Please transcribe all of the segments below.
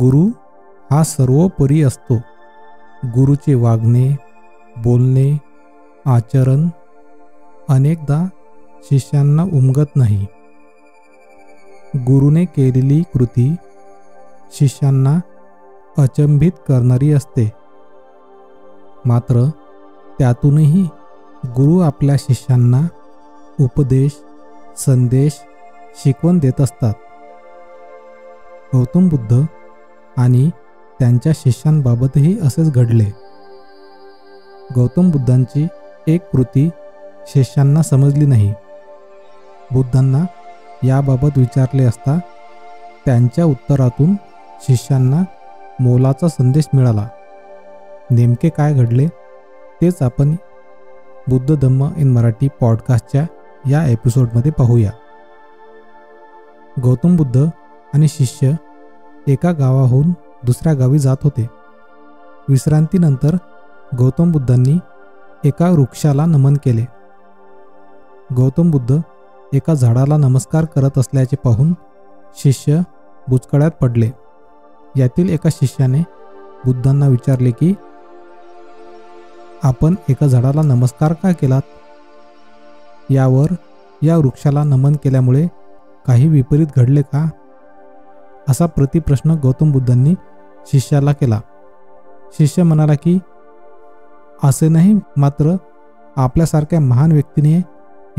गुरु हा सर्वोपरी असतो. गुरुचे वागणे, बोलणे, आचरण अनेकदा शिष्यांना उमगत नाही. गुरुने केलेली कृती शिष्यांना अचंबित करणारी असते. मात्र त्यातूनही गुरु आपल्या शिष्यांना उपदेश, संदेश, शिकवण देत असतात. गौतम बुद्ध आणि त्यांच्या शिष्यांबाबतही असेच घडले. गौतम बुद्धांची एक कृती शिष्यांना समजली नाही. बुद्धांना याबाबत विचारले असता त्यांच्या उत्तरातून शिष्यांना मोलाचा संदेश मिळाला. नेमके काय घडले तेच आपण बुद्ध धम्म इन मराठी पॉडकास्टच्या या एपिसोडमध्ये पाहूया. गौतम बुद्ध आणि शिष्य एका गावाहून दुसऱ्या गावी जात होते. विश्रांतीनंतर गौतम बुद्धांनी एका वृक्षाला नमन केले. गौतम बुद्ध एका झाडाला नमस्कार करत असल्याचे पाहून शिष्य बुचकळ्यात पडले. यातील एका शिष्याने बुद्धांना विचारले की आपण एका झाडाला नमस्कार का केलात? यावर या वृक्षाला नमन केल्यामुळे काही विपरीत घडले का? असा प्रतिप्रश्न गौतम बुद्धांनी शिष्याला केला. शिष्य म्हणाला की असे नाही, मात्र आपल्यासारख्या महान व्यक्तीने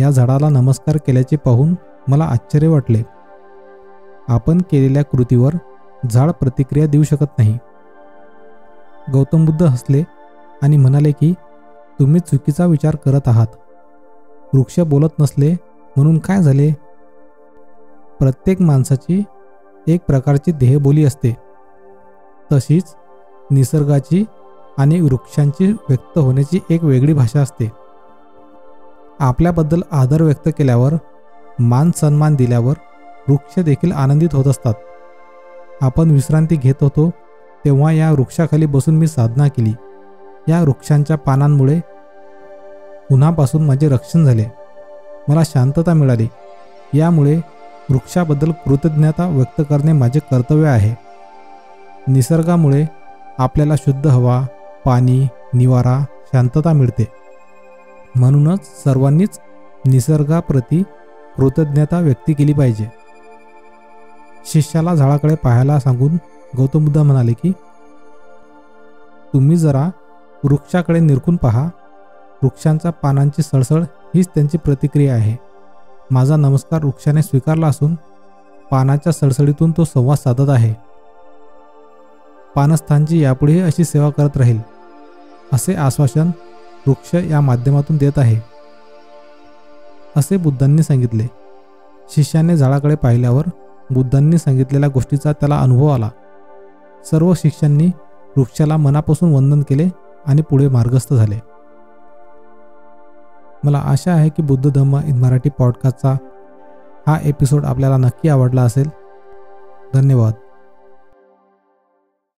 या झाडाला नमस्कार केल्याचे पाहून मला आश्चर्य वाटले. आपण केलेल्या कृतीवर झाड प्रतिक्रिया देऊ शकत नाही. गौतम बुद्ध हसले आणि म्हणाले की तुम्ही चुकीचा विचार करत आहात. वृक्ष बोलत नसले म्हणून काय झाले? प्रत्येक माणसाची एक प्रकारची देहबोली असते. तशीच निसर्गाची आणि वृक्षांची व्यक्त होण्याची एक वेगळी भाषा असते. आपल्याबद्दल आदर व्यक्त केल्यावर, मान सन्मान दिल्यावर वृक्ष देखील आनंदित होत असतात. आपण विश्रांती घेत होतो तेव्हा या वृक्षाखाली बसून मी साधना केली. या वृक्षांच्या पानांमुळे उन्हापासून माझे रक्षण झाले. मला शांतता मिळाली. यामुळे वृक्षाबद्दल कृतज्ञता व्यक्त करणे माझे कर्तव्य आहे. निसर्गामुळे आपल्याला शुद्ध हवा, पाणी, निवारा, शांतता मिळते. म्हणूनच सर्वांनीच निसर्गाप्रती कृतज्ञता व्यक्त केली पाहिजे. शिष्याला झाडाकडे पाहायला सांगून गौतम बुद्ध म्हणाले की तुम्ही जरा वृक्षाकडे निरखून पहा. वृक्षांच्या पानांची सळसळ हीच त्यांची प्रतिक्रिया आहे. माझा नमस्कार वृक्षाने स्वीकारला असून पानाच्या सळसळीतून तो संवाद साधत आहे. पानस्थांची यापुढेही अशी सेवा करत राहील असे आश्वासन वृक्ष या माध्यमातून देत आहे, असे बुद्धांनी सांगितले. शिष्याने झाडाकडे पाहिल्यावर बुद्धांनी सांगितलेल्या गोष्टीचा त्याला अनुभव आला. सर्व शिष्यांनी वृक्षाला मनापासून वंदन केले आणि पुढे मार्गस्थ झाले. मला आशा आहे की बुद्ध धम्म इन मराठी पॉडकास्टचा हा एपिसोड आपल्याला नक्की आवडला असेल. धन्यवाद.